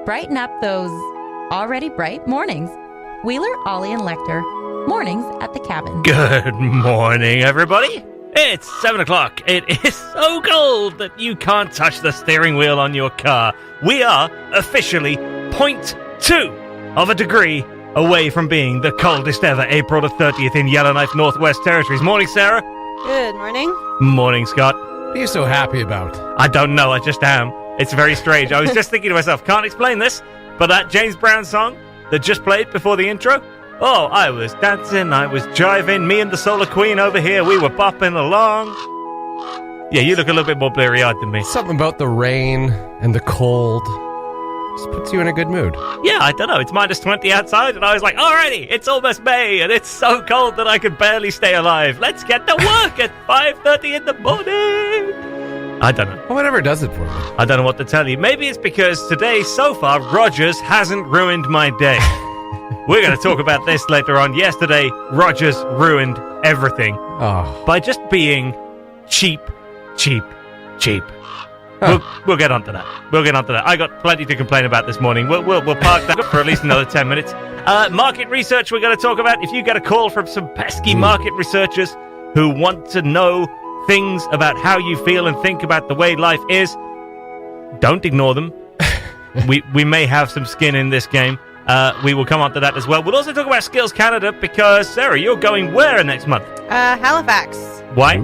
brighten up those already bright mornings. Wheeler, Ollie, and Lekter. Mornings at the cabin. Good morning, everybody. It's 7 o'clock. It is so cold that you can't touch the steering wheel on your car. We are officially 0.2 of a degree away from being the coldest ever April the 30th in Yellowknife, Northwest Territories. Morning, Sarah. Good morning. Morning, Scott. What are you so happy about? I don't know. I just am. It's very strange. I was just thinking to myself, can't explain this, but that James Brown song that just played before the intro, oh, I was dancing, I was jiving, me and the Solar Queen over here, we were bopping along. Yeah, you look a little bit more bleary-eyed than me. Something about the rain and the cold just puts you in a good mood. Yeah, I don't know. It's minus 20 outside, and I was like, alrighty, it's almost May, and it's so cold that I could barely stay alive. Let's get to work at 5:30 in the morning. I don't know. Well, whatever does it for me. I don't know what to tell you. Maybe it's because today, so far, Rogers hasn't ruined my day. We're going to talk about this later on. Yesterday, Rogers ruined everything by just being cheap. We'll get onto that. I got plenty to complain about this morning. We'll park that for at least another 10 minutes. Market research we're going to talk about. If you get a call from some pesky market researchers who want to know things about how you feel and think about the way life is, don't ignore them. we may have some skin in this game. We will come on to that as well. We'll also talk about Skills Canada because, Sarah, you're going where next month? Halifax. Why?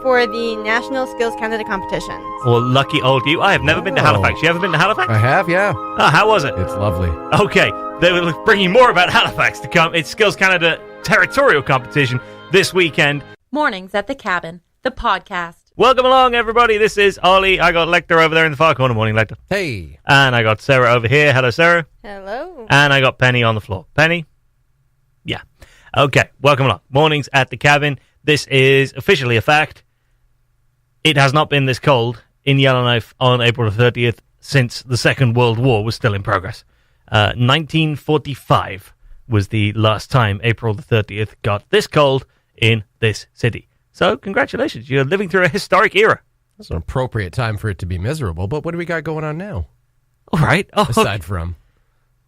For the National Skills Canada Competition. Well, lucky old you. I have never been to Halifax. You ever been to Halifax? I have, yeah. Oh, how was it? It's lovely. Okay, they will bring you more about Halifax to come. It's Skills Canada Territorial Competition this weekend. Mornings at the cabin, the podcast. Welcome along, everybody. This is Ollie. I got Lekter over there in the far corner. Morning, Lekter. Hey. And I got Sarah over here. Hello, Sarah. Hello. And I got Penny on the floor. Penny? Yeah. Okay, welcome along. Mornings at the cabin. This is officially a fact. It has not been this cold in Yellowknife on April the 30th since the Second World War was still in progress. 1945 was the last time April the 30th got this cold in this city. So, congratulations. You're living through a historic era. It's an appropriate time for it to be miserable, but what do we got going on now? All right. Oh, aside from,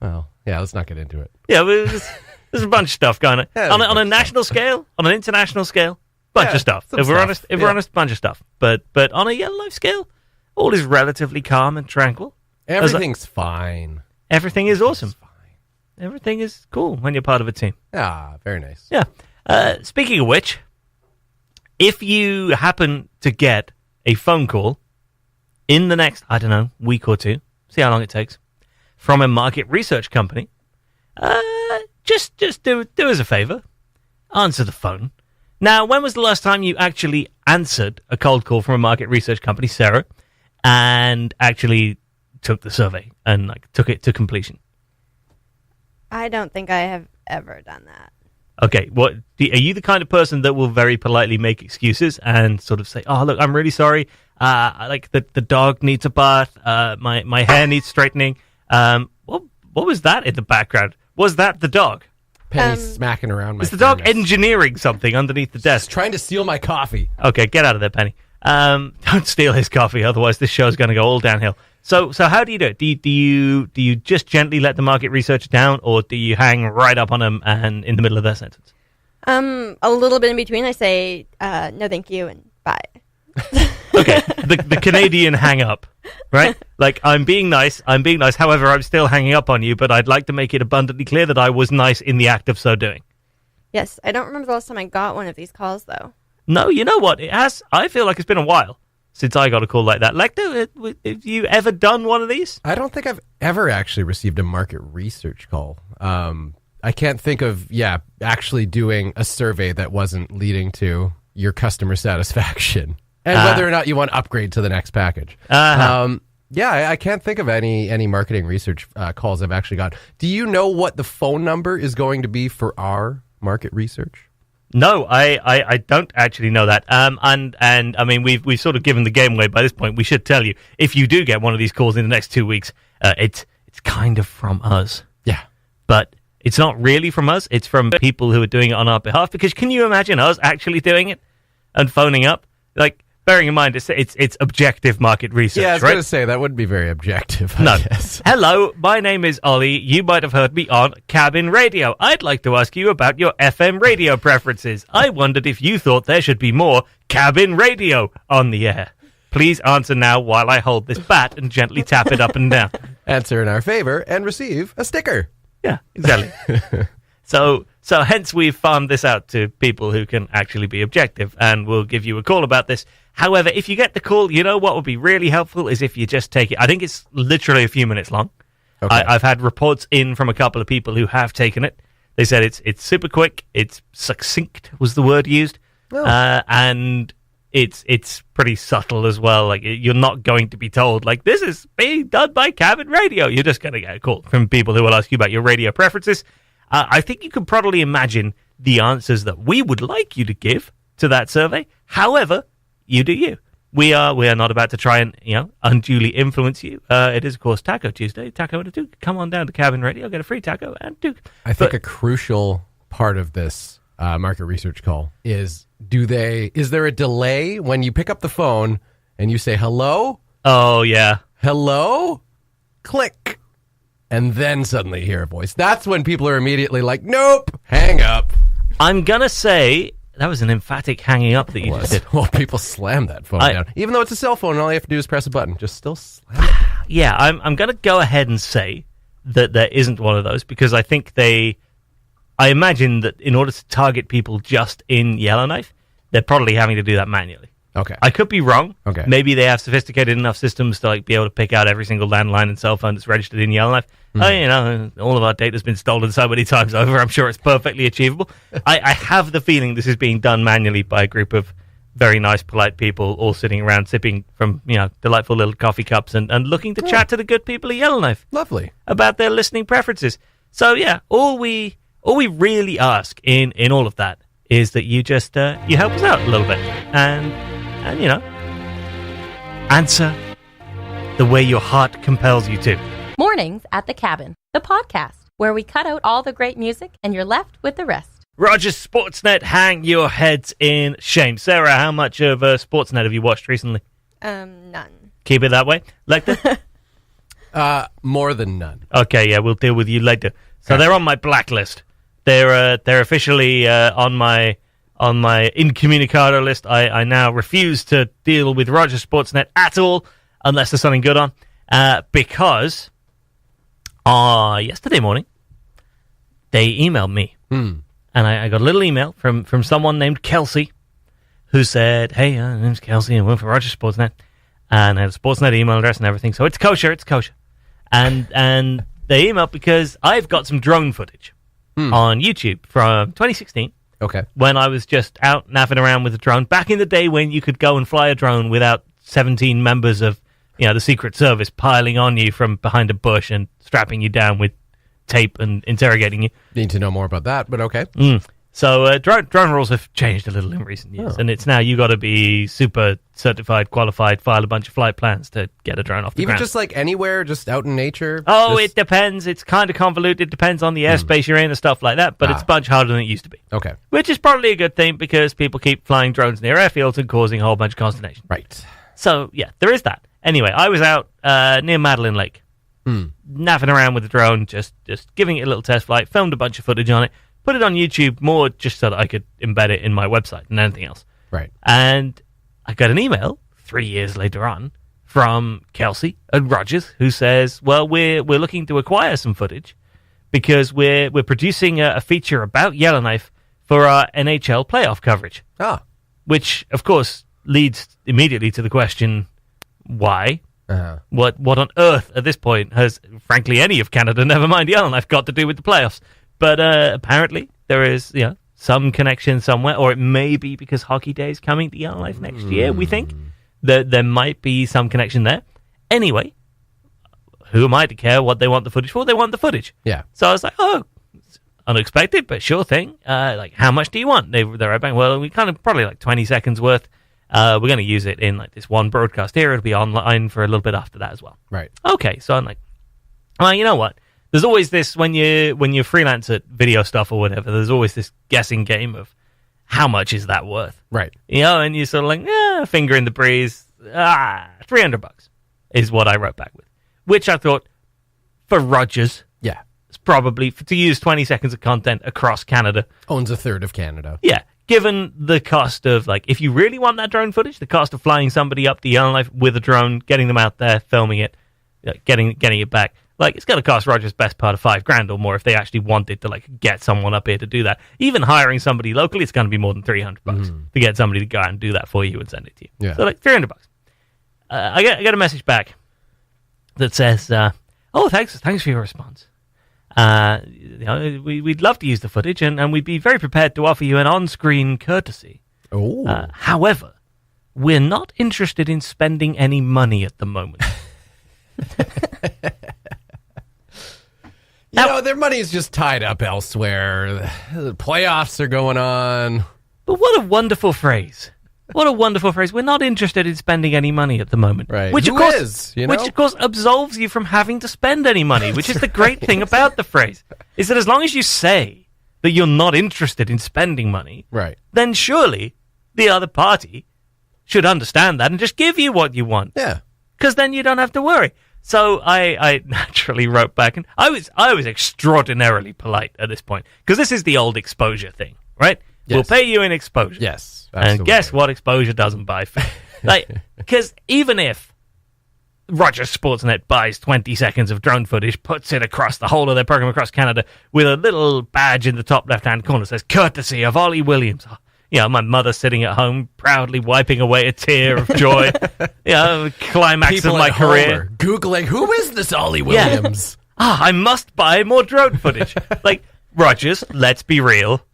well, yeah, let's not get into it. Yeah, there's a bunch of stuff going on. Yeah, on a national scale, on an international scale, bunch of stuff. If we're honest, bunch of stuff. But on a Yellowknife scale, all is relatively calm and tranquil. Everything's fine. Everything is awesome. Fine. Everything is cool when you're part of a team. Ah, very nice. Yeah. Speaking of which, if you happen to get a phone call in the next, I don't know, week or two, see how long it takes, from a market research company, just do us a favor, answer the phone. Now, when was the last time you actually answered a cold call from a market research company, Sarah, and actually took the survey and took it to completion? I don't think I have ever done that. Okay, are you the kind of person that will very politely make excuses and sort of say, "Oh, look, I'm really sorry. The dog needs a bath. My hair needs straightening." What was that in the background? Was that the dog? Penny's smacking around my. Is the dog engineering something underneath the desk? He's trying to steal my coffee. Okay, get out of there, Penny. Don't steal his coffee, otherwise this show's going to go all downhill. So how do you do it? Do you just gently let the market researcher down, or do you hang right up on them and in the middle of their sentence? A little bit in between. I say no, thank you, and bye. Okay, the Canadian hang up, right? Like I'm being nice. However, I'm still hanging up on you, but I'd like to make it abundantly clear that I was nice in the act of so doing. Yes, I don't remember the last time I got one of these calls though. No, you know what? It has. I feel like it's been a while since I got a call like that. Lekter, have you ever done one of these? I don't think I've ever actually received a market research call. I can't think of, actually doing a survey that wasn't leading to your customer satisfaction and whether or not you want to upgrade to the next package. I can't think of any marketing research calls I've actually got. Do you know what the phone number is going to be for our market research? No, I don't actually know that. And I mean, we've sort of given the game away by this point. We should tell you, if you do get one of these calls in the next 2 weeks, it's kind of from us. Yeah. But it's not really from us. It's from people who are doing it on our behalf. Because can you imagine us actually doing it and phoning up? Like, bearing in mind it's objective market research, Yeah, I was right? going to say, that wouldn't be very objective, I No. guess. Hello, my name is Ollie. You might have heard me on Cabin Radio. I'd like to ask you about your FM radio preferences. I wondered if you thought there should be more Cabin Radio on the air. Please answer now while I hold this bat and gently tap it up and down. Answer in our favor and receive a sticker. Yeah, exactly. So hence we've farmed this out to people who can actually be objective, and we'll give you a call about this. However, if you get the call, you know what would be really helpful is if you just take it. I think it's literally a few minutes long. Okay. I've had reports in from a couple of people who have taken it. They said it's super quick, it's succinct was the word used, and it's pretty subtle as well. Like, you're not going to be told, like, this is being done by Cabin Radio. You're just going to get a call from people who will ask you about your radio preferences. I think you can probably imagine the answers that we would like you to give to that survey. However, you do you. We are not about to try and, unduly influence you. It is, of course, Taco Tuesday. Taco and a Duke. Come on down to Cabin Radio, get a free taco and Duke. I think a crucial part of this market research call is there a delay when you pick up the phone and you say hello? Oh, yeah. Hello? Click. And then suddenly hear a voice. That's when people are immediately like, nope, hang up. I'm going to say that was an emphatic hanging up that you just did. Well, people slam that phone down. Even though it's a cell phone, and all you have to do is press a button. Just still slam it. Yeah, I'm going to go ahead and say that there isn't one of those, because I think I imagine that in order to target people just in Yellowknife, they're probably having to do that manually. Okay. I could be wrong. Okay. Maybe they have sophisticated enough systems to be able to pick out every single landline and cell phone that's registered in Yellowknife. All of our data's been stolen so many times over. I'm sure it's perfectly achievable. I have the feeling this is being done manually by a group of very nice, polite people all sitting around sipping from, delightful little coffee cups and looking to chat to the good people of Yellowknife. Lovely. About their listening preferences. So, yeah, all we really ask in all of that is that you just you help us out a little bit and answer the way your heart compels you to. Mornings at the Cabin, the podcast, where we cut out all the great music and you're left with the rest. Rogers Sportsnet, hang your heads in shame. Sarah, how much of Sportsnet have you watched recently? None. Keep it that way. Lecter? More than none. Okay, yeah, we'll deal with you later. So they're on my blacklist. They're officially on my incommunicado list. I now refuse to deal with Rogers Sportsnet at all unless there's something good on. Because yesterday morning they emailed me, and I got a little email from someone named Kelsey, who said, "Hey, my name's Kelsey, and I work for Rogers Sportsnet, and I have a Sportsnet email address and everything, so it's kosher, And they emailed because I've got some drone footage on YouTube from 2016. Okay. When I was just out naffing around with a drone, back in the day when you could go and fly a drone without 17 members of the Secret Service piling on you from behind a bush and strapping you down with tape and interrogating you. Need to know more about that, but okay. So drone rules have changed a little in recent years, and it's now you got to be super certified, qualified, file a bunch of flight plans to get a drone off the ground. Even just anywhere, just out in nature? It depends. It's kind of convoluted. It depends on the airspace you're in and stuff like that, but it's much harder than it used to be. Okay. Which is probably a good thing because people keep flying drones near airfields and causing a whole bunch of consternation. Right. So, yeah, there is that. Anyway, I was out near Madeline Lake, naffing around with the drone, just giving it a little test flight, filmed a bunch of footage on it, put it on YouTube more just so that I could embed it in my website than anything else. Right. And I got an email 3 years later on from Kelsey at Rogers who says, well, we're looking to acquire some footage because we're producing a feature about Yellowknife for our NHL playoff coverage. Which, of course, leads immediately to the question, why? What on earth at this point has, frankly, any of Canada, never mind Yellowknife, got to do with the playoffs? But apparently there is some connection somewhere, or it may be because Hockey Day is coming to Yellowknife next year, we think. There might be some connection there. Anyway, who am I to care what they want the footage for? They want the footage. Yeah. So I was like, it's unexpected, but sure thing. How much do you want? They're right back. Well, we kind of probably 20 seconds worth. We're going to use it in this one broadcast here. It'll be online for a little bit after that as well. Right. Okay, so I'm like, well, you know what? There's always this when you freelance at video stuff or whatever. There's always this guessing game of how much is that worth? Right. And you're sort of like, finger in the breeze. $300 is what I wrote back with, which I thought for Rogers, it's probably to use 20 seconds of content across Canada. Owns a third of Canada. Yeah. Given the cost of, if you really want that drone footage, the cost of flying somebody up to Yellowknife with a drone, getting them out there, filming it, getting it back, it's going to cost Rogers best part of $5,000 or more if they actually wanted to, get someone up here to do that. Even hiring somebody locally, it's going to be more than $300 to get somebody to go out and do that for you and send it to you. Yeah. So, $300. I get a message back that says, thanks for your response. We'd love to use the footage, and we'd be very prepared to offer you an on-screen courtesy. Oh. However, we're not interested in spending any money at the moment. Their money is just tied up elsewhere. The playoffs are going on. But what a wonderful phrase. What a wonderful phrase. We're not interested in spending any money at the moment. Right. Which, Who of course, is, which, of course, absolves you from having to spend any money, which is the great thing about the phrase, is that as long as you say that you're not interested in spending money, right, then surely the other party should understand that and just give you what you want. Yeah. Because then you don't have to worry. So I naturally wrote back, and I was extraordinarily polite at this point, because this is the old exposure thing, right? Yes. We'll pay you in exposure. Yes. Absolutely. And guess what? Exposure doesn't buy fair. Because even if Rogers Sportsnet buys 20 seconds of drone footage, puts it across the whole of their program across Canada with a little badge in the top left-hand corner that says, courtesy of Ollie Williams. My mother sitting at home, proudly wiping away a tear of joy. Climax People of my at home career. are Googling, who is this Ollie Williams? I must buy more drone footage. Rogers, let's be real.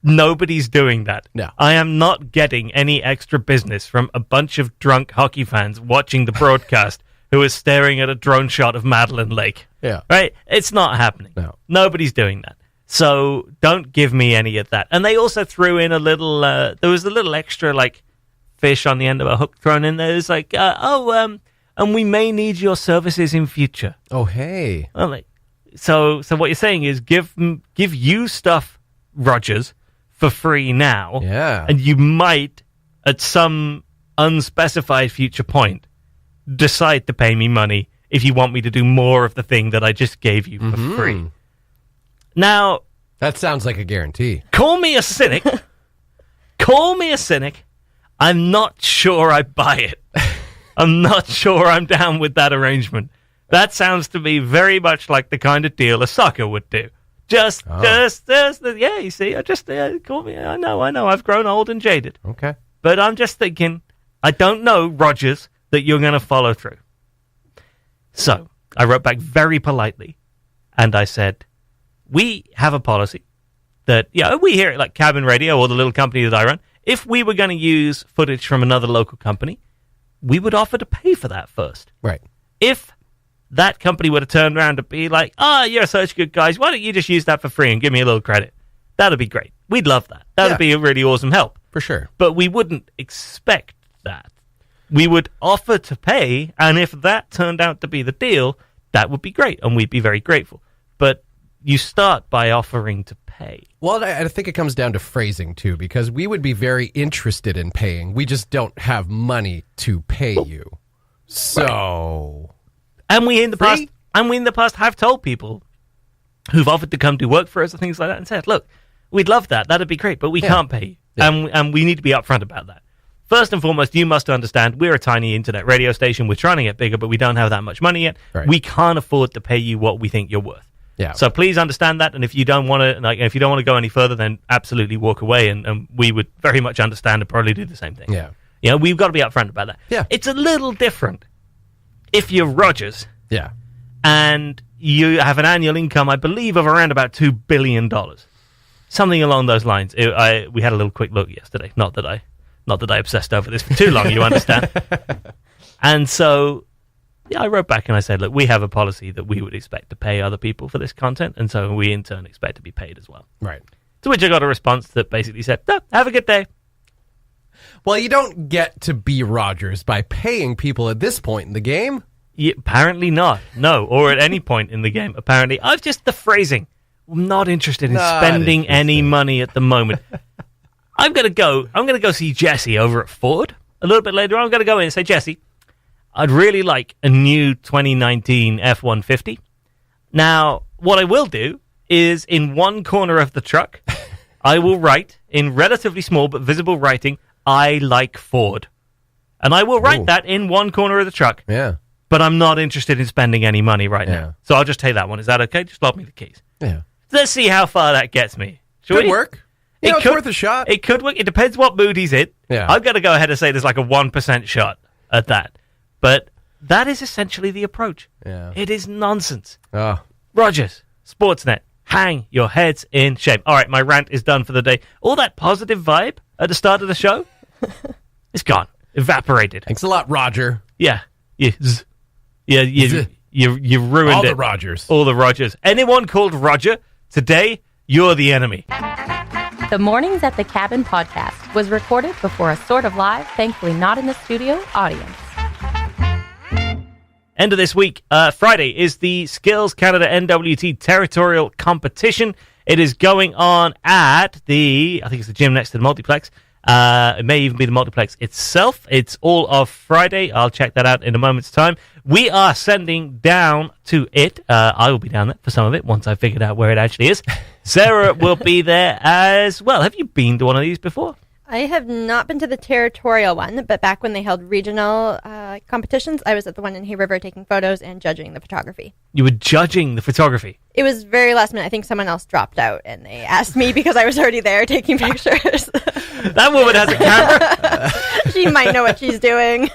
Nobody's doing that. No. I am not getting any extra business from a bunch of drunk hockey fans watching the broadcast who are staring at a drone shot of Madeline Lake. Yeah. Right? It's not happening. No. Nobody's doing that. So don't give me any of that. And they also threw in a little, there was a little extra, fish on the end of a hook thrown in there. It's and we may need your services in future. Oh, hey. Well, so what you're saying is give you stuff, Rogers, for free now. Yeah. And you might, at some unspecified future point, decide to pay me money if you want me to do more of the thing that I just gave you for free. Now, that sounds like a guarantee. Call me a cynic. Call me a cynic. I'm not sure I buy it. I'm not sure I'm down with that arrangement. That sounds to me very much like the kind of deal a sucker would do. You see, call me. I know, I've grown old and jaded. Okay. But I'm just thinking, I don't know, Rogers, that you're going to follow through. So I wrote back very politely, and I said, we have a policy that, we hear it like Cabin Radio or the little company that I run. If we were going to use footage from another local company, we would offer to pay for that first. Right. If that company would have turned around to be like, you're such good guys, why don't you just use that for free and give me a little credit? That'd be great. We'd love that. That'd be a really awesome help. For sure. But we wouldn't expect that. We would offer to pay, and if that turned out to be the deal, that would be great, and we'd be very grateful. But you start by offering to pay. Well, I think it comes down to phrasing, too, because we would be very interested in paying. We just don't have money to pay you. So... And we in the past have told people who've offered to come do work for us and things like that and said, look, we'd love that. That'd be great, but we can't pay you. Yeah. And we need to be upfront about that. First and foremost, you must understand we're a tiny internet radio station. We're trying to get bigger, but we don't have that much money yet. Right. We can't afford to pay you what we think you're worth. Yeah. So please understand that. And if you don't want to go any further, then absolutely walk away. And we would very much understand and probably do the same thing. Yeah. We've got to be upfront about that. Yeah. It's a little different if you're Rogers. Yeah. And you have an annual income, I believe, of around about $2 billion. Something along those lines. We had a little quick look yesterday. Not that I obsessed over this for too long, you understand. And so, I wrote back and I said, look, we have a policy that we would expect to pay other people for this content, and so we in turn expect to be paid as well. Right. To which I got a response that basically said, have a good day. Well, you don't get to be Rogers by paying people at this point in the game. Yeah, apparently not. No, or at any point in the game. Apparently, I've just the phrasing. I'm not interested in spending any money at the moment. I'm gonna go see Jesse over at Ford a little bit later on. I'm gonna go in and say, Jesse, I'd really like a new 2019 F-150. Now, what I will do is in one corner of the truck, I will write in relatively small but visible writing, I like Ford. And I will write that in one corner of the truck. Yeah. But I'm not interested in spending any money right now. So I'll just take that one. Is that okay? Just lob me the keys. Yeah. Let's see how far that gets me. Could work. It's worth a shot. It could work. It depends what mood he's in. Yeah. I've got to go ahead and say there's like a 1% shot at that. But that is essentially the approach. Yeah. It is nonsense. Oh. Rogers, Sportsnet, hang your heads in shame. All right, my rant is done for the day. All that positive vibe at the start of the show, it's gone. Evaporated. Thanks a lot, Roger. Yeah. You ruined All it. the Rogers. All the Rogers. Anyone called Roger, today, you're the enemy. The Mornings at the Cabin podcast was recorded before a sort of live, thankfully not in the studio, audience. End of this week, Friday, is the Skills Canada NWT Territorial Competition. It is going on at I think it's the gym next to the multiplex. It may even be the multiplex itself. It's all of Friday. I'll check that out in a moment's time. We are sending down to it. I will be down there for some of it once I figured out where it actually is. Sarah will be there as well. Have you been to one of these before? I have not been to the territorial one, but back when they held regional competitions, I was at the one in Hay River taking photos and judging the photography. You were judging the photography? It was very last minute. I think someone else dropped out, and they asked me because I was already there taking pictures. That woman has a camera? She might know what she's doing.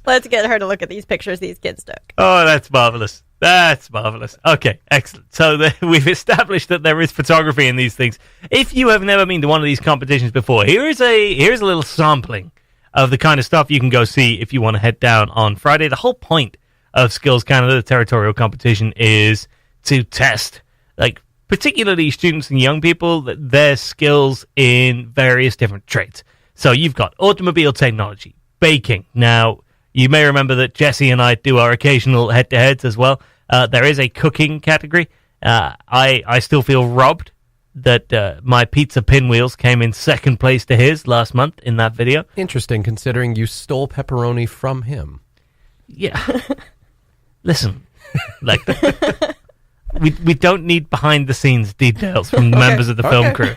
Let's get her to look at these pictures these kids took. Oh, that's marvelous. That's marvelous. Okay, excellent. So we've established that there is photography in these things. If you have never been to one of these competitions before, here's a little sampling of the kind of stuff you can go see if you want to head down on Friday. The whole point of Skills Canada, the territorial competition, is to test, like, particularly students and young people, their skills in various different trades. So you've got automobile technology, baking. Now, you may remember that Jesse and I do our occasional head-to-heads as well. There is a cooking category. I still feel robbed that my pizza pinwheels came in second place to his last month in that video. Interesting, considering you stole pepperoni from him. Yeah. Listen, like, we don't need behind-the-scenes details from the members of the film crew.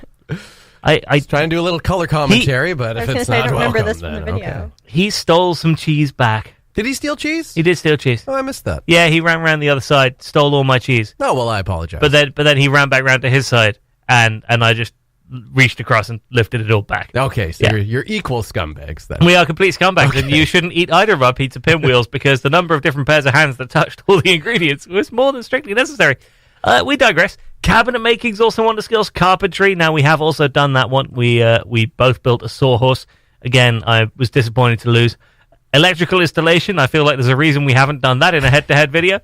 I was trying to do a little color commentary, but if it's not I don't remember welcome, this from the then video. okay. He stole some cheese back. Did he steal cheese? He did steal cheese. Oh, I missed that. Yeah, he ran around the other side, stole all my cheese. Oh, well, I apologize. But then he ran back round to his side, and I just reached across and lifted it all back. Okay, so Yeah. you're equal scumbags then. We are complete scumbags, and you shouldn't eat either of our pizza pinwheels because the number of different pairs of hands that touched all the ingredients was more than strictly necessary. We digress. Cabinet making's also one of the skills. Carpentry. Now, we have also done that one. We both built a sawhorse. Again, I was disappointed to lose. Electrical installation. I feel like there's a reason we haven't done that in a head-to-head video.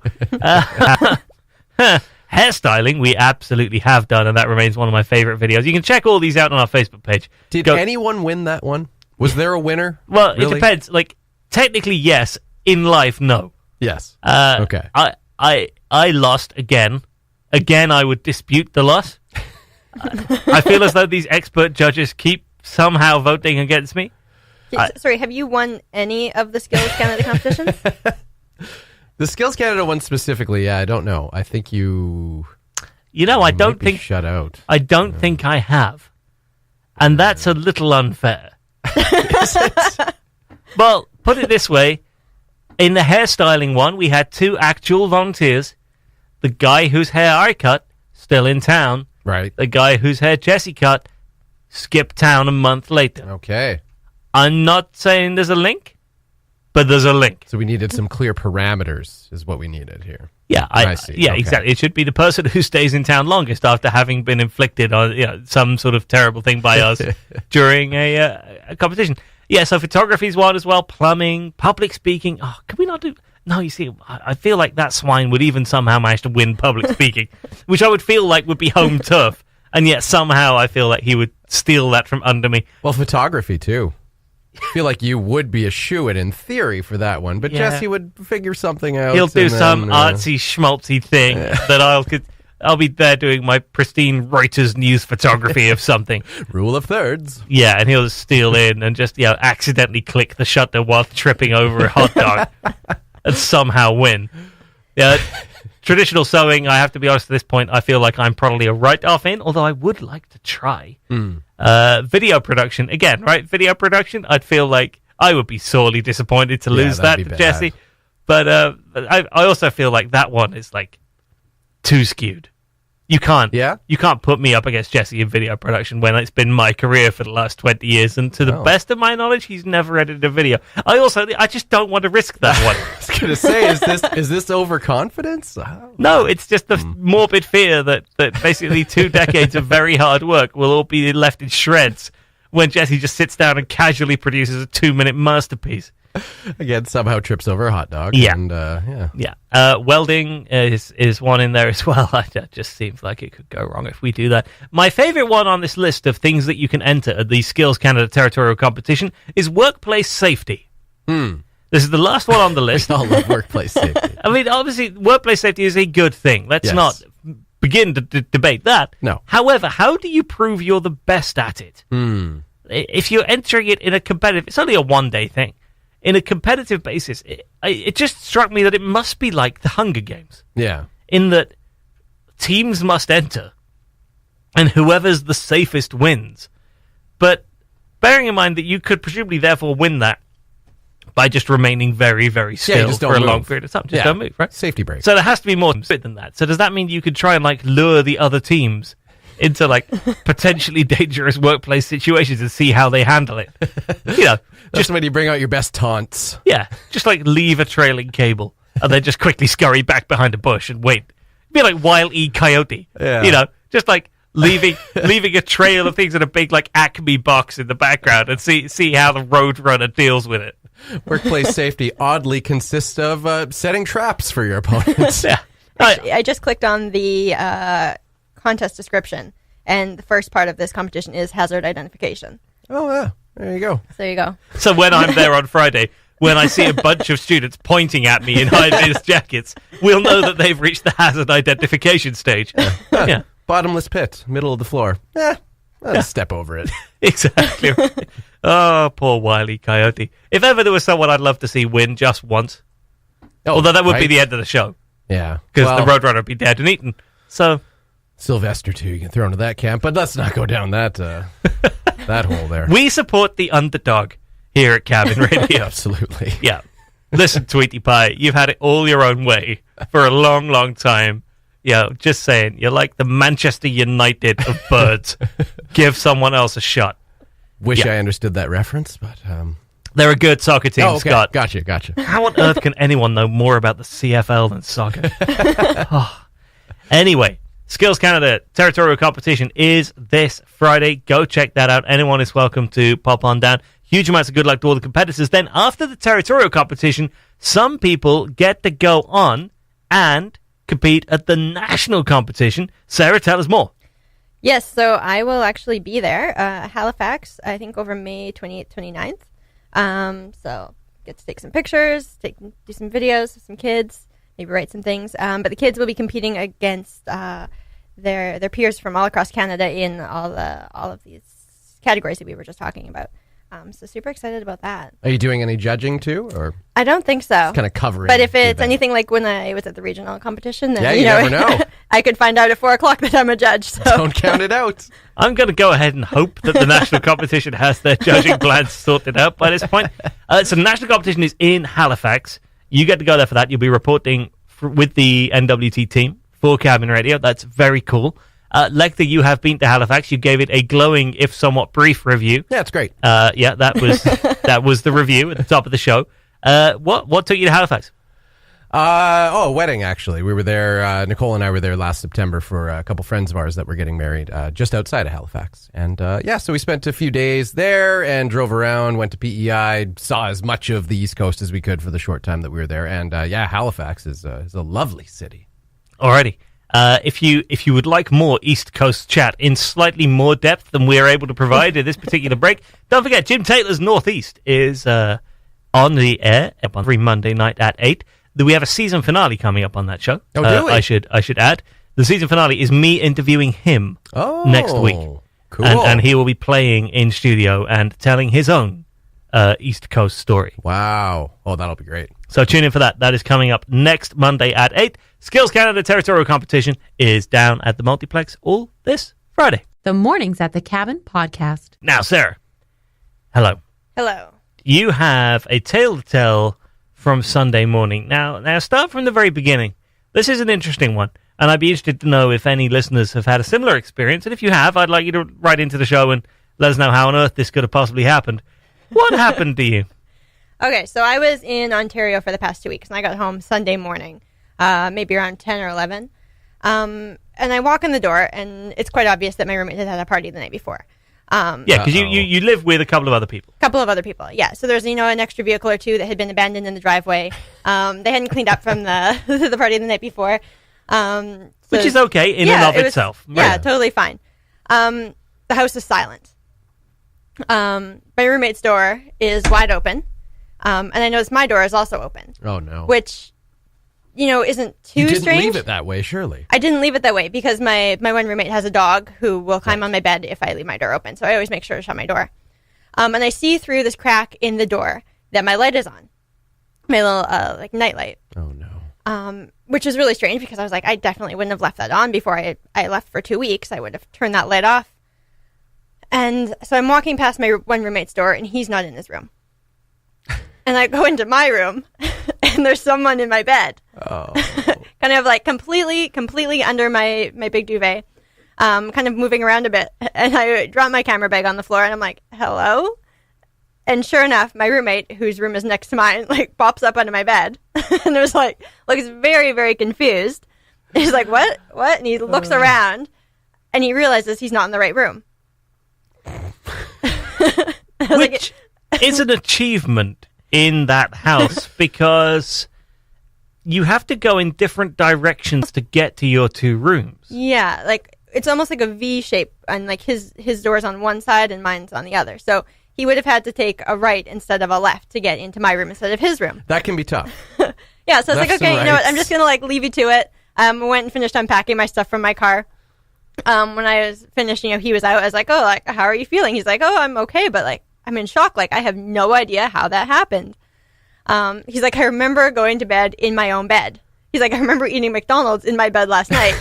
Hairstyling, we absolutely have done, and that remains one of my favorite videos. You can check all these out on our Facebook page. Did anyone win that one? Was there a winner? Well, Really? it depends. Like, technically, yes. In life, no. Yes. Okay. I lost again. Again, I would dispute the loss. I feel as though these expert judges keep somehow voting against me. Sorry, have you won any of the Skills Canada competitions? The Skills Canada one specifically, yeah, I don't know. I think you know, I don't might be think shut out. I don't think I have, and that's a little unfair. Well, put it this way: in the hairstyling one, we had 2 actual volunteers. The guy whose hair I cut, still in town. Right. The guy whose hair Jesse cut, skipped town a month later. Okay. I'm not saying there's a link, but there's a link. So we needed some clear parameters is what we needed here. Yeah, I see. Yeah, Okay. exactly. It should be the person who stays in town longest after having been inflicted on some sort of terrible thing by us during a competition. Yeah, so photography's one as well, plumbing, public speaking. Oh, can we not do... No, you see, I feel like that swine would even somehow manage to win public speaking, which I would feel like would be home turf, and yet somehow I feel like he would steal that from under me. Well, photography, too. I feel like you would be a shoo-in in theory for that one, but Yeah. Jesse would figure something out. He'll do and some then, artsy schmaltzy thing that I'll... I'll be there doing my pristine Reuters news photography of something. Rule of thirds. Yeah, and he'll steal in and just accidentally click the shutter while tripping over a hot dog and somehow win. Yeah. Traditional sewing, I have to be honest at this point, I feel like I'm probably a write-off in, although I would like to try. Video production, again, right? Video production, I'd feel like I would be sorely disappointed to lose that to Jesse. But I also feel like that one is like too skewed. You can't put me up against Jesse in video production when it's been my career for the last 20 years. And to the best of my knowledge, he's never edited a video. I just don't want to risk that one. I was going to say, is this overconfidence? No, it's just the morbid fear that basically 2 decades of very hard work will all be left in shreds when Jesse just sits down and casually produces a 2-minute masterpiece. Again, somehow trips over a hot dog. Yeah. And, welding is one in there as well. It just seems like it could go wrong if we do that. My favorite one on this list of things that you can enter at the Skills Canada Territorial Competition is workplace safety. This is the last one on the list. We all love workplace safety. I mean, obviously, workplace safety is a good thing. Let's not begin to debate that. No. However, how do you prove you're the best at it? If you're entering it in a competitive... It's only a one-day thing. In a competitive basis, it just struck me that it must be like the Hunger Games. Yeah. In that teams must enter, and whoever's the safest wins. But bearing in mind that you could presumably therefore win that by just remaining very, very still for a long period of time. Just don't move, right? Safety break. So there has to be more to it than that. So does that mean you could try and lure the other teams into potentially dangerous workplace situations and see how they handle it? Just when you bring out your best taunts. Yeah, just leave a trailing cable and then just quickly scurry back behind a bush and wait. Be like Wile E. Coyote. Yeah. Just leaving a trail of things in a big Acme box in the background and see how the Roadrunner deals with it. Workplace safety oddly consists of setting traps for your opponents. Yeah. Actually, I just clicked on the contest description, and the first part of this competition is hazard identification. Oh, yeah. There you go. So there you go. So when I'm there on Friday, when I see a bunch of students pointing at me in high-vis jackets, we'll know that they've reached the hazard identification stage. Yeah. Bottomless pit, middle of the floor. I'll step over it. Exactly. Oh, poor Wile E. Coyote. If ever there was someone I'd love to see win just once, although that would be the end of the show. Yeah. Because the Roadrunner would be dead and eaten. So Sylvester, too, you can throw into that camp, but let's not go down that that hole there. We support the underdog here at Cabin Radio. Absolutely. Yeah. Listen, Tweety Pie, you've had it all your own way for a long, long time. Just saying, you're like the Manchester United of birds. Give someone else a shot. Wish I understood that reference, but... They're a good soccer team, Scott. Gotcha. How on earth can anyone know more about the CFL than soccer? Anyway, Skills Canada Territorial Competition is this Friday. Go check that out. Anyone is welcome to pop on down. Huge amounts of good luck to all the competitors. Then after the Territorial Competition, some people get to go on and compete at the National Competition. Sarah, tell us more. Yes, so I will actually be there, Halifax, I think over May 28th, 29th. So get to take some pictures, do some videos with some kids, maybe write some things. But the kids will be competing against their peers from all across Canada in all of these categories that we were just talking about. So super excited about that. Are you doing any judging too, or I don't think so. Kind of covering. But if it's anything like when I was at the regional competition, then you never know. I could find out at 4:00 that I'm a judge. So don't count it out. I'm going to go ahead and hope that the national competition has their judging plans sorted out by this point. So the national competition is in Halifax. You get to go there for that. You'll be reporting with the NWT team for Cabin Radio. That's very cool. Lekter, you have been to Halifax. You gave it a glowing, if somewhat brief, review. Yeah, it's great. That was the review at the top of the show. What took you to Halifax? A wedding, actually. We were there, Nicole and I were there last September for a couple friends of ours that were getting married just outside of Halifax. And so we spent a few days there and drove around, went to PEI, saw as much of the East Coast as we could for the short time that we were there. And Halifax is a lovely city. Alrighty. If you would like more East Coast chat in slightly more depth than we are able to provide in this particular break, don't forget Jim Taylor's Northeast is on the air every Monday night at 8. We have a season finale coming up on that show. Oh, do we? I should add. The season finale is me interviewing him next week. Cool. And he will be playing in studio and telling his own East Coast story. Wow. Oh, that'll be great. So tune in for that. That is coming up next Monday at 8. Skills Canada Territorial Competition is down at the Multiplex all this Friday. The Mornings at the Cabin podcast. Now, Sarah, hello. Hello. You have a tale to tell from Sunday morning. Now start from the very beginning. This is an interesting one, and I'd be interested to know if any listeners have had a similar experience. And if you have, I'd like you to write into the show and let us know how on earth this could have possibly happened. What happened to you? Okay, so I was in Ontario for the past 2 weeks, and I got home Sunday morning, maybe around 10 or 11. And I walk in the door, and it's quite obvious that my roommate had a party the night before. Yeah, because you live with a couple of other people. A couple of other people, yeah. So there's, an extra vehicle or two that had been abandoned in the driveway. They hadn't cleaned up from the party the night before. Which is okay in and of itself. Yeah, totally fine. The house is silent. My roommate's door is wide open. And I noticed my door is also open. Oh, no. Which, isn't too You didn't strange. leave it that way, surely. I didn't leave it that way because my one roommate has a dog who will climb on my bed if I leave my door open. So I always make sure to shut my door. And I see through this crack in the door that my light is on. My little, night light. Oh, no. Which is really strange because I was like, I definitely wouldn't have left that on before I left for 2 weeks. I would have turned that light off. And so I'm walking past my one roommate's door, and he's not in his room. And I go into my room, and there's someone in my bed. Oh. Kind of like completely under my big duvet, kind of moving around a bit. And I drop my camera bag on the floor, and I'm like, hello? And sure enough, my roommate, whose room is next to mine, pops up under my bed. And it was looks very, very confused. He's like, what? And he looks around, and he realizes he's not in the right room. Which is an achievement in that house because you have to go in different directions to get to your two rooms. Yeah, it's almost like a V shape, and his door's on one side and mine's on the other. So he would have had to take a right instead of a left to get into my room instead of his room. That can be tough. Yeah, so I was like, Lefts okay, and you know what? rights. I'm just going to leave you to it. I went and finished unpacking my stuff from my car. When I was finished, he was out. I was like, oh, how are you feeling? He's like, oh, I'm okay, but I'm in shock. I have no idea how that happened. He's like, I remember going to bed in my own bed. He's like, I remember eating McDonald's in my bed last night.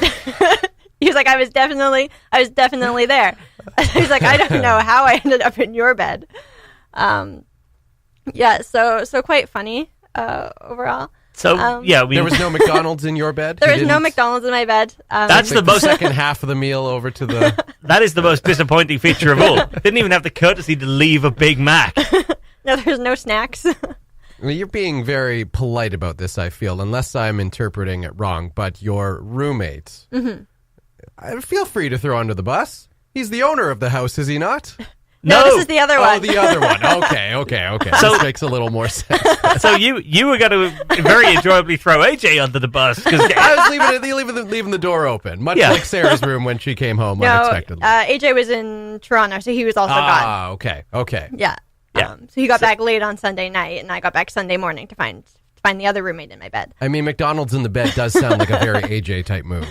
He was like, I was definitely there. He's like, I don't know how I ended up in your bed. Yeah, so quite funny overall. So, There was no McDonald's in your bed? There was no McDonald's in my bed. That's the most second half of the meal over to the... That is the most disappointing feature of all. Didn't even have the courtesy to leave a Big Mac. No, there's no snacks. You're being very polite about this, I feel, unless I'm interpreting it wrong. But your roommate, feel free to throw under the bus. He's the owner of the house, is he not? No, this is the other one. Oh, the other one. Okay. So- This makes a little more sense. So you were going to very enjoyably throw AJ under the bus because I was leaving the door open, much Yeah. like Sarah's room when she came home No, unexpectedly. AJ was in Toronto, so he was also gone. Okay. Yeah. Yeah. So he got back late on Sunday night, and I got back Sunday morning to find the other roommate in my bed. I mean, McDonald's in the bed does sound like a very AJ type move.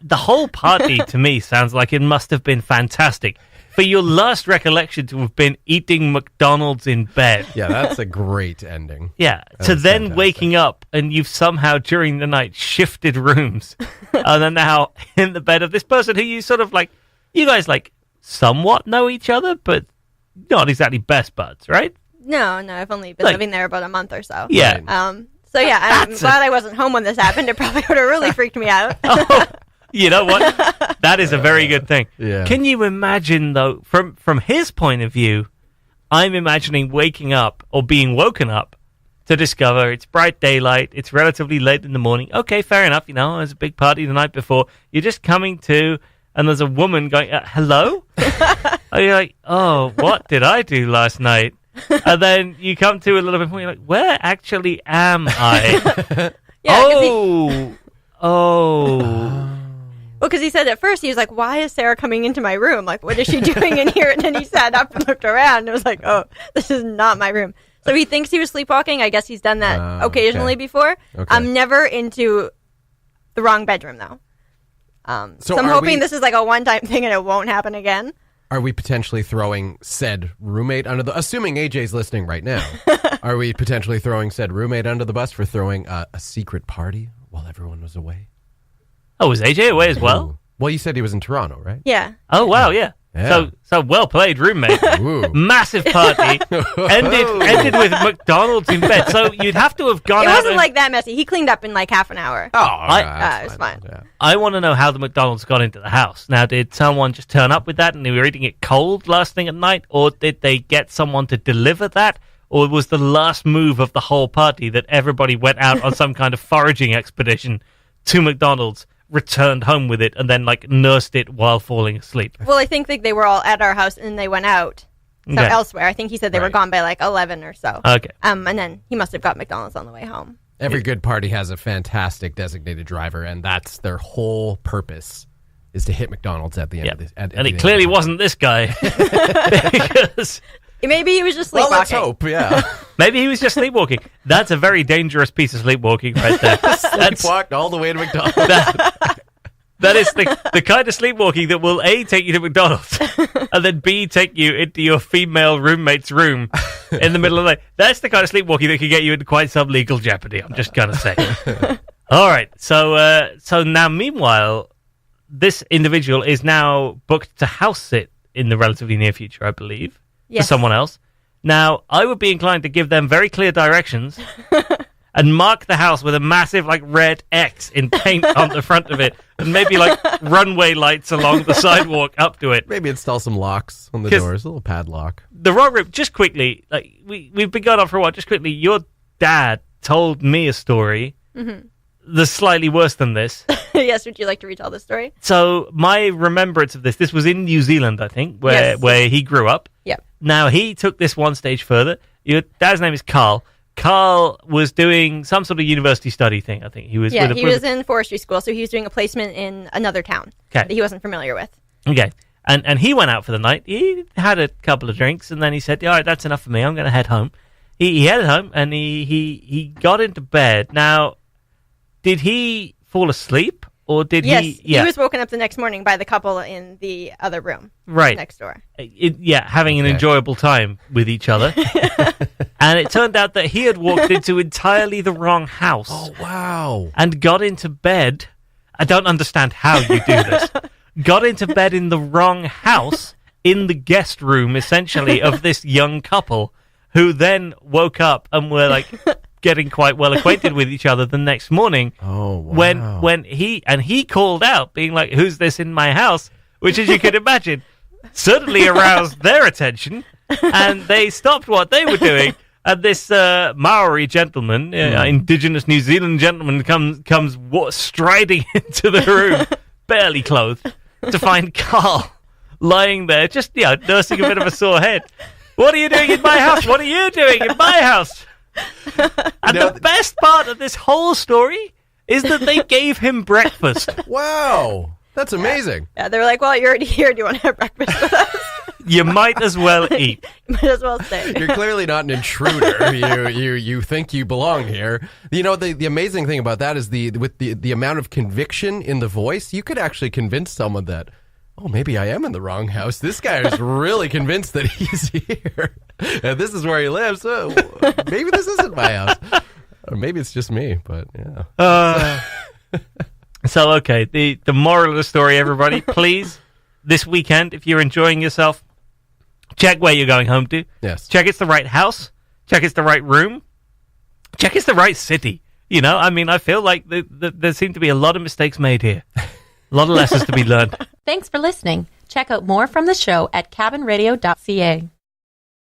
the whole party to me sounds like it must have been fantastic. For your last recollection to have been eating McDonald's in bed. Yeah, that's a great ending. Yeah, That to was then fantastic. waking up and you've somehow during the night shifted rooms and then now in the bed of this person who you sort of you guys somewhat know each other, but not exactly best buds, right? No, I've only been living there about a month or so. Yeah. Right. So yeah, I'm glad I wasn't home when this happened. It probably would have really freaked me out. Oh, you know what? That is a very good thing. Yeah. Can you imagine, though, from his point of view, I'm imagining waking up or being woken up to discover it's bright daylight, it's relatively late in the morning. Okay, fair enough. There's a big party the night before. You're just coming to, and there's a woman going, hello? And you're like, oh, what did I do last night? And then you come to a little bit more, you're like, where actually am I? Yeah, 'cause Well, because he said at first, he was like, why is Sarah coming into my room? What is she doing in here? And then he sat up and looked around and was like, oh, this is not my room. So he thinks he was sleepwalking. I guess he's done that occasionally before. Okay. I'm never into the wrong bedroom, though. So I'm hoping this is like a one-time thing and it won't happen again. Are we potentially throwing said roommate under the... Assuming AJ's listening right now, are we potentially throwing said roommate under the bus for throwing a secret party while everyone was away? Oh, was AJ away as well? Ooh. Well, you said he was in Toronto, right? Yeah. Oh, wow, yeah. So well played, roommate. Massive party. ended with McDonald's in bed. So you'd have to have gone out. It wasn't like that messy. He cleaned up in like half an hour. Oh, it was fine. Yeah. I want to know how the McDonald's got into the house. Now, did someone just turn up with that and they were eating it cold last thing at night? Or did they get someone to deliver that? Or was the last move of the whole party that everybody went out on some kind of foraging expedition to McDonald's, returned home with it, and then like nursed it while falling asleep? Well, I think they were all at our house and they went out elsewhere. I think he said they were gone by like 11 or so. Okay. And then he must have got McDonald's on the way home. Every good party has a fantastic designated driver, and that's their whole purpose, is to hit McDonald's at the end of this. And it clearly wasn't this guy. Because maybe he was just sleepwalking. Well, let's hope, yeah. maybe he was just sleepwalking. That's a very dangerous piece of sleepwalking right there. Sleepwalked all the way to McDonald's. That is the kind of sleepwalking that will A, take you to McDonald's, and then B, take you into your female roommate's room in the middle of the night. That's the kind of sleepwalking that can get you into quite some legal jeopardy, I'm just going to say. All right, so now, meanwhile, this individual is now booked to house sit in the relatively near future, I believe, for someone else. Now, I would be inclined to give them very clear directions and mark the house with a massive, like, red X in paint on the front of it, and maybe, like, runway lights along the sidewalk up to it. Maybe install some locks on the doors, a little padlock. The raw rip, just quickly, like, we've been going on for a while, just quickly, your dad told me a story that's slightly worse than this. Yes, would you like to retell the story? So, my remembrance of this was in New Zealand, I think, where he grew up. Yeah. Now, he took this one stage further. Your dad's name is Carl. Carl was doing some sort of university study thing, I think. He was in forestry school, so he was doing a placement in another town that he wasn't familiar with. Okay. And he went out for the night. He had a couple of drinks, and then he said, all right, that's enough for me. I'm going to head home. He headed home, and he got into bed. Now, did he fall asleep, or did he... Yes, he was woken up the next morning by the couple in the other room next door. Having an enjoyable time with each other. And it turned out that he had walked into entirely the wrong house. Oh, wow. And got into bed. I don't understand how you do this. Got into bed in the wrong house, in the guest room, essentially, of this young couple, who then woke up and were, like, getting quite well acquainted with each other the next morning. Oh, wow. When he called out, being like, who's this in my house? Which, as you can imagine, certainly aroused their attention, and they stopped what they were doing. And this Maori gentleman, indigenous New Zealand gentleman, comes striding into the room, barely clothed, to find Carl lying there, just nursing a bit of a sore head. What are you doing in my house? What are you doing in my house? And the best part of this whole story is that they gave him breakfast. Wow, that's amazing. Yeah, they were like, well, you're already here. Do you want to have breakfast with us? You might as well eat. You might as well stay. You're clearly not an intruder. You think you belong here. You know, the amazing thing about that is with the amount of conviction in the voice, you could actually convince someone that, oh, maybe I am in the wrong house. This guy is really convinced that he's here. And this is where he lives. So maybe this isn't my house. Or maybe it's just me, but yeah. So, okay, the moral of the story, everybody, please, this weekend, if you're enjoying yourself, check where you're going home to. Yes. Check it's the right house. Check it's the right room. Check it's the right city. You know, I mean, I feel like there seem to be a lot of mistakes made here. A lot of lessons to be learned. Thanks for listening. Check out more from the show at cabinradio.ca.